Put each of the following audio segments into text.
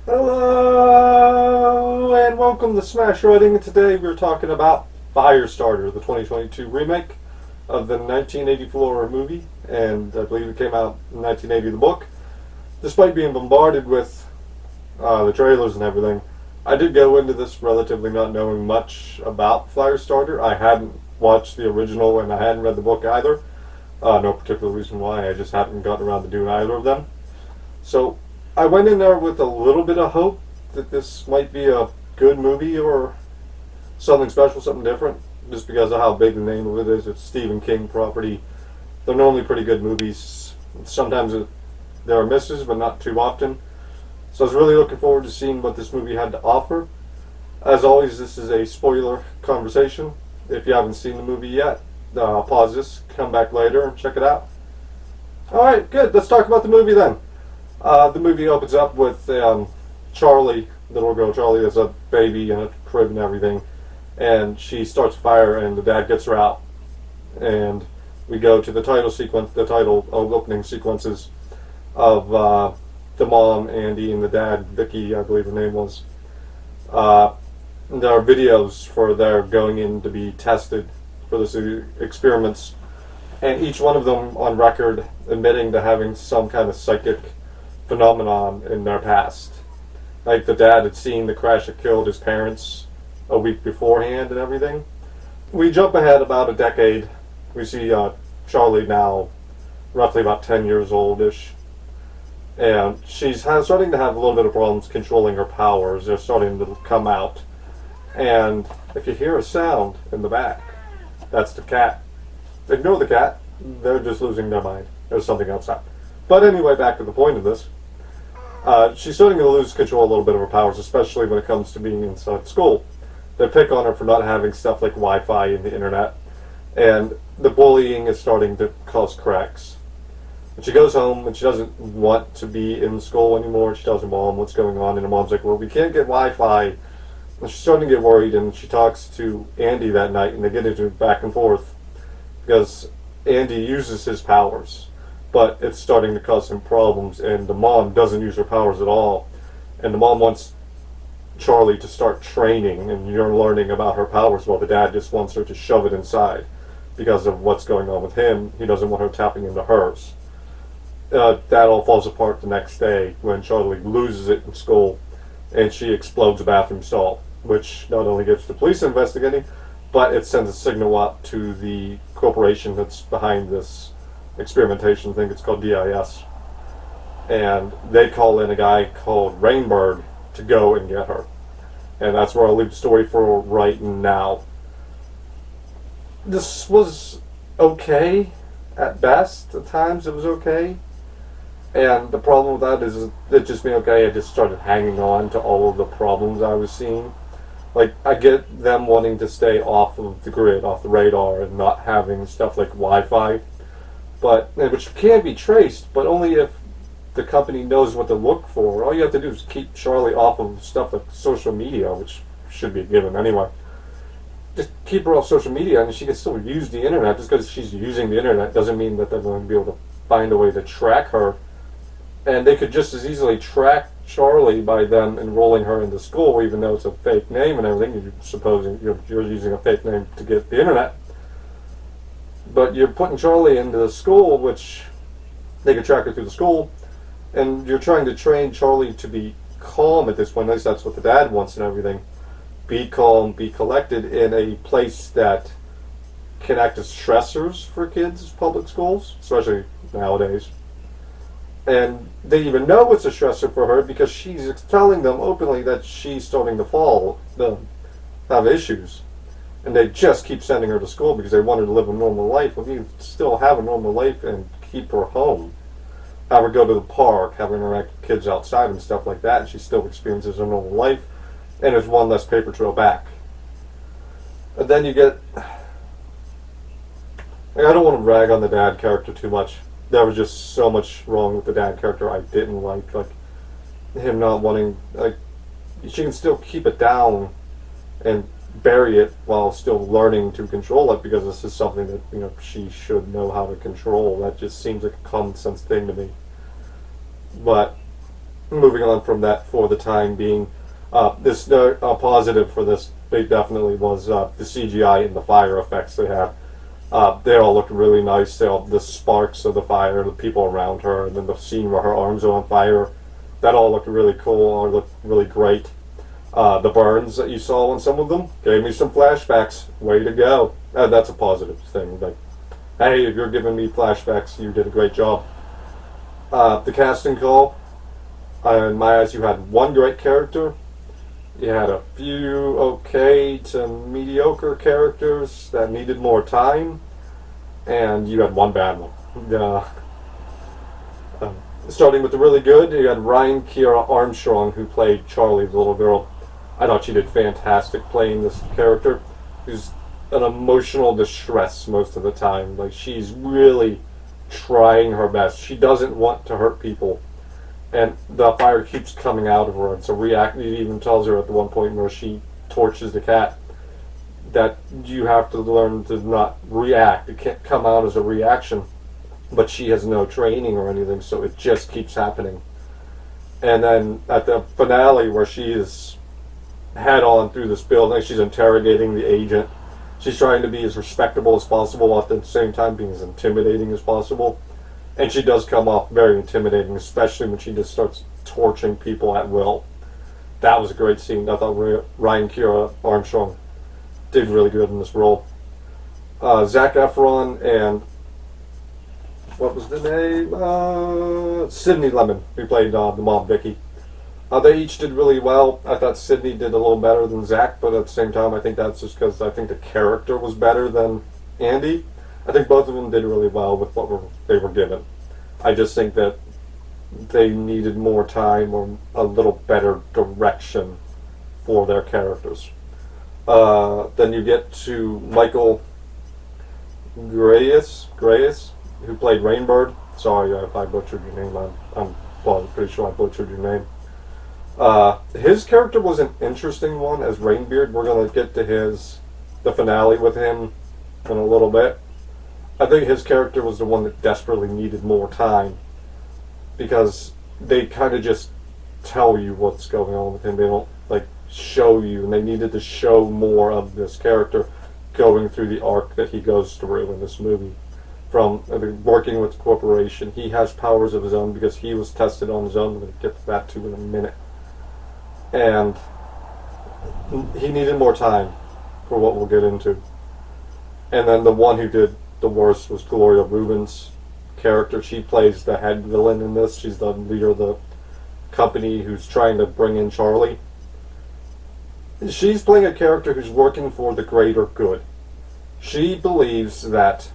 Hello and welcome to Smash Writing. Today we're talking about Firestarter, the 2022 remake of the 1984 movie, and I believe it came out in 1980, the book. Despite being bombarded with the trailers and everything, I did go into this relatively not knowing much about Firestarter. I hadn't watched the original and I hadn't read the book either. No particular reason why, I just hadn't gotten around to doing either of them. So I went in there with a little bit of hope that this might be a good movie or something special, something different, just because of how big the name of it is. It's Stephen King property. They're normally pretty good movies. Sometimes there are misses, but not too often. So I was really looking forward to seeing what this movie had to offer. As always, this is a spoiler conversation. If you haven't seen the movie yet, pause this, come back later, and check it out. Alright, good. Let's talk about the movie then. The movie opens up with Charlie, little girl Charlie, as a baby in a crib and everything, and she starts a fire, and the dad gets her out, and we go to the title sequence, the title opening sequences of the mom, Andy, and the dad, Vicky, I believe her name was. There are videos for their going in to be tested for this experiments, and each one of them on record admitting to having some kind of psychic phenomenon in their past. Like the dad had seen the crash that killed his parents a week beforehand and everything. We jump ahead about a decade. We see Charlie now roughly about 10 years old-ish. And she's starting to have a little bit of problems controlling her powers. They're starting to come out. And if you hear a sound in the back, that's the cat. Ignore the cat. They're just losing their mind. There's something outside. But anyway, back to the point of this. She's starting to lose control a little bit of her powers, especially when it comes to being inside school. They pick on her for not having stuff like Wi-Fi and the internet, and the bullying is starting to cause cracks. And she goes home and she doesn't want to be in school anymore. She tells her mom what's going on, and her mom's like, well, we can't get Wi-Fi. And she's starting to get worried, and she talks to Andy that night, and they get into back and forth because Andy uses his powers, but it's starting to cause him problems, and the mom doesn't use her powers at all. And the mom wants Charlie to start training, and you're learning about her powers, while the dad just wants her to shove it inside because of what's going on with him. He doesn't want her tapping into hers. That all falls apart the next day when Charlie loses it in school, and she explodes a bathroom stall, which not only gets the police investigating, but it sends a signal up to the corporation that's behind this experimentation thing. It's called DIS, and they call in a guy called Rainbird to go and get her, and that's where I'll leave the story for right now. This was okay at best. At times it was okay, and the problem with that is it just being okay. I just started hanging on to all of the problems I was seeing. Like, I get them wanting to stay off of the grid, off the radar, and not having stuff like Wi-Fi, but which can be traced, but only if the company knows what to look for. All you have to do is keep Charlie off of stuff like social media, which should be a given anyway. Just keep her off social media, and she can still use the internet. Just because she's using the internet doesn't mean that they're going to be able to find a way to track her. And they could just as easily track Charlie by them enrolling her into school, even though it's a fake name and everything. You're supposing you're using a fake name to get the internet. But you're putting Charlie into the school, which they could track her through the school, and you're trying to train Charlie to be calm at this point. At least that's what the dad wants and everything. Be calm, be collected in a place that can act as stressors for kids, public schools, especially nowadays. And they even know it's a stressor for her because she's telling them openly that she's starting to fall, to have issues. And they just keep sending her to school because they want her to live a normal life. Well, you still have a normal life and keep her home. Have her go to the park, have her interact with kids outside and stuff like that, and she still experiences a normal life. And there's one less paper trail back. And then you get... I don't want to rag on the dad character too much. There was just so much wrong with the dad character I didn't like. Like, him not wanting... Like, she can still keep it down and bury it while still learning to control it, because this is something that, you know, she should know how to control. That just seems like a common sense thing to me. But moving on from that for the time being, this positive for this, they definitely was the CGI and the fire effects they had. They all looked really nice. They all, the sparks of the fire, the people around her, and then the scene where her arms are on fire. That all looked really cool. All looked really great. The burns that you saw on some of them gave me some flashbacks. Way to go! That's a positive thing. Like, hey, if you're giving me flashbacks, you did a great job. The casting call, in my eyes, you had one great character. You had a few okay to mediocre characters that needed more time, and you had one bad one. Starting with the really good, you had Ryan Kiera Armstrong, who played Charlie, the little girl. I thought she did fantastic playing this character, who's an emotional distress most of the time. Like, she's really trying her best. She doesn't want to hurt people, and the fire keeps coming out of her. And so he even tells her at the one point where she torches the cat that you have to learn to not react. It can't come out as a reaction, but she has no training or anything, so it just keeps happening. And then at the finale, where she is head on through this building, she's interrogating the agent. She's trying to be as respectable as possible while at the same time being as intimidating as possible. And she does come off very intimidating, especially when she just starts torching people at will. That was a great scene. I thought Ryan Kiera Armstrong did really good in this role. Zac Efron and what was the name? Sydney Lemon, who played the mom, Vicky. They each did really well. I thought Sydney did a little better than Zach, but at the same time, I think that's just because I think the character was better than Andy. I think both of them did really well with what they were given. I just think that they needed more time or a little better direction for their characters. Then you get to Michael Grayus, who played Rainbird. Sorry if I butchered your name. I'm pretty sure I butchered your name. His character was an interesting one as Rainbeard. We're going to get to the finale with him in a little bit. I think his character was the one that desperately needed more time, because they kind of just tell you what's going on with him. They don't show you, and they needed to show more of this character going through the arc that he goes through in this movie. From working with the corporation, he has powers of his own because he was tested on his own. We'll get to that too in a minute. And he needed more time for what we'll get into. And then the one who did the worst was Gloria Rubin's character. She plays the head villain in this. She's the leader of the company who's trying to bring in Charlie. She's playing a character who's working for the greater good. She believes that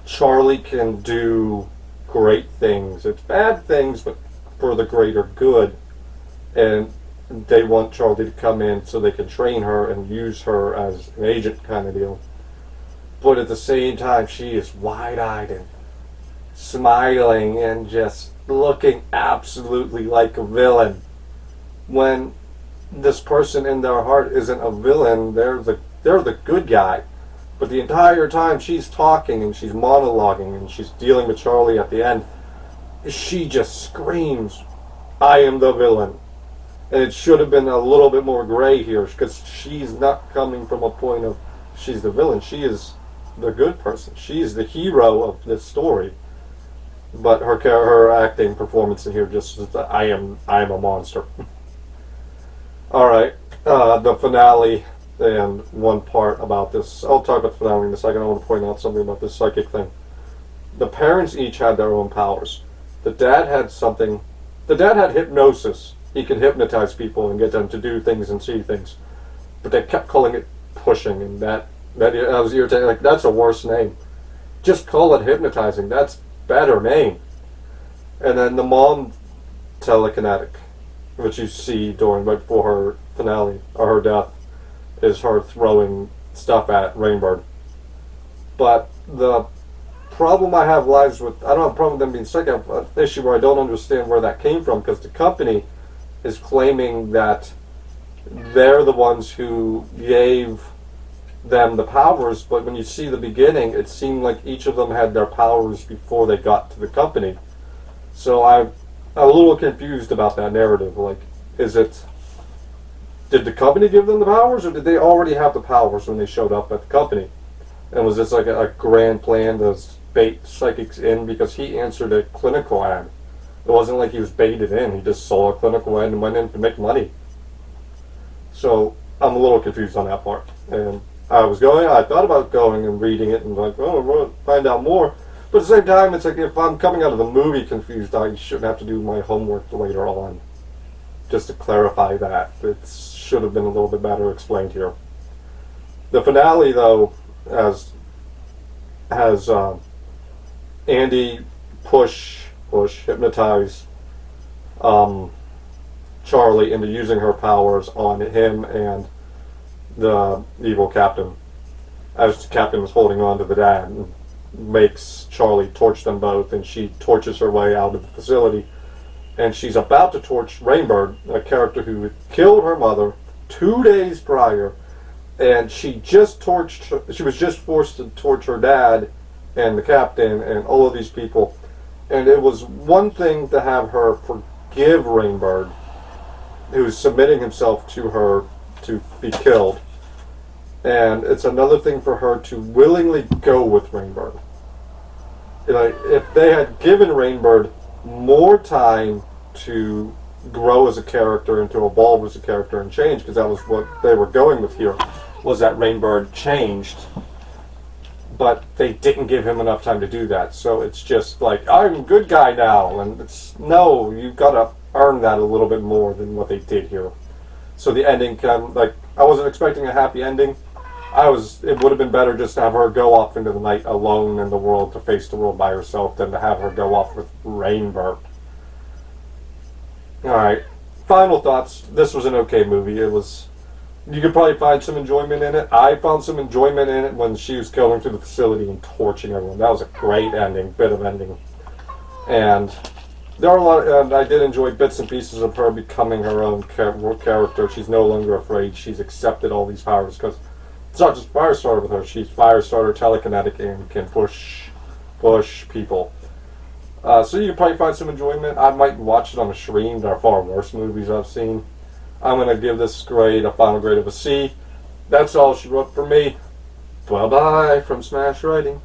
Charlie can do great things. It's bad things, but for the greater good. And they want Charlie to come in so they can train her and use her as an agent kind of deal. But at the same time, she is wide-eyed and smiling and just looking absolutely like a villain. When this person in their heart isn't a villain, they're the good guy. But the entire time she's talking and she's monologuing and she's dealing with Charlie at the end, she just screams, "I am the villain." And it should have been a little bit more gray here, because she's not coming from a point of she's the villain. She is the good person. She's the hero of this story. But her acting performance in here just is that I am a monster. All right, the finale and one part about this. I'll talk about the finale in a second. I want to point out something about this psychic thing. The parents each had their own powers. The dad had something. The dad had hypnosis. He can hypnotize people and get them to do things and see things. But they kept calling it pushing, and that was irritating. Like, that's a worse name. Just call it hypnotizing. That's better name. And then the mom, telekinetic, which you see right before her finale, or her death, is her throwing stuff at Rainbird. But the problem I have lies with, I don't have a problem with them being sick. I have an issue where I don't understand where that came from, because the company is claiming that they're the ones who gave them the powers, but when you see the beginning, it seemed like each of them had their powers before they got to the company. So I'm a little confused about that narrative. Like, is it, did the company give them the powers, or did they already have the powers when they showed up at the company? And was this like a grand plan to bait psychics in because he answered a clinical ad? It wasn't like he was baited in. He just saw a clinical ad and went in to make money. So I'm a little confused on that part. And I thought about going and reading it and like, oh, we'll find out more. But at the same time, it's like if I'm coming out of the movie confused, I shouldn't have to do my homework later on. Just to clarify that. It should have been a little bit better explained here. The finale, though, has Andy hypnotize Charlie into using her powers on him and the evil captain. As the captain was holding on to the dad, and makes Charlie torch them both, and she torches her way out of the facility. And she's about to torch Rainbird, a character who had killed her mother 2 days prior, and she was just forced to torch her dad and the captain and all of these people. And it was one thing to have her forgive Rainbird, who's submitting himself to her to be killed. And it's another thing for her to willingly go with Rainbird. Like, if they had given Rainbird more time to grow as a character and to evolve as a character and change, because that was what they were going with here, was that Rainbird changed, but they didn't give him enough time to do that. So it's just like, I'm a good guy now, and it's, no, you've got to earn that a little bit more than what they did here. So the ending I wasn't expecting a happy ending. It would have been better just to have her go off into the night alone in the world to face the world by herself than to have her go off with Rainbird. Alright, final thoughts. This was an okay movie. You could probably find some enjoyment in it. I found some enjoyment in it when she was going through the facility and torching everyone. That was a great bit of ending. And there are and I did enjoy bits and pieces of her becoming her own character. She's no longer afraid. She's accepted all these powers because it's not just Firestarter with her. She's Firestarter, telekinetic, and can push people. So you can probably find some enjoyment. I might watch it on a stream. There are far worse movies I've seen. I'm going to give this grade a final grade of a C. That's all she wrote for me. Bye-bye from Smash Writing.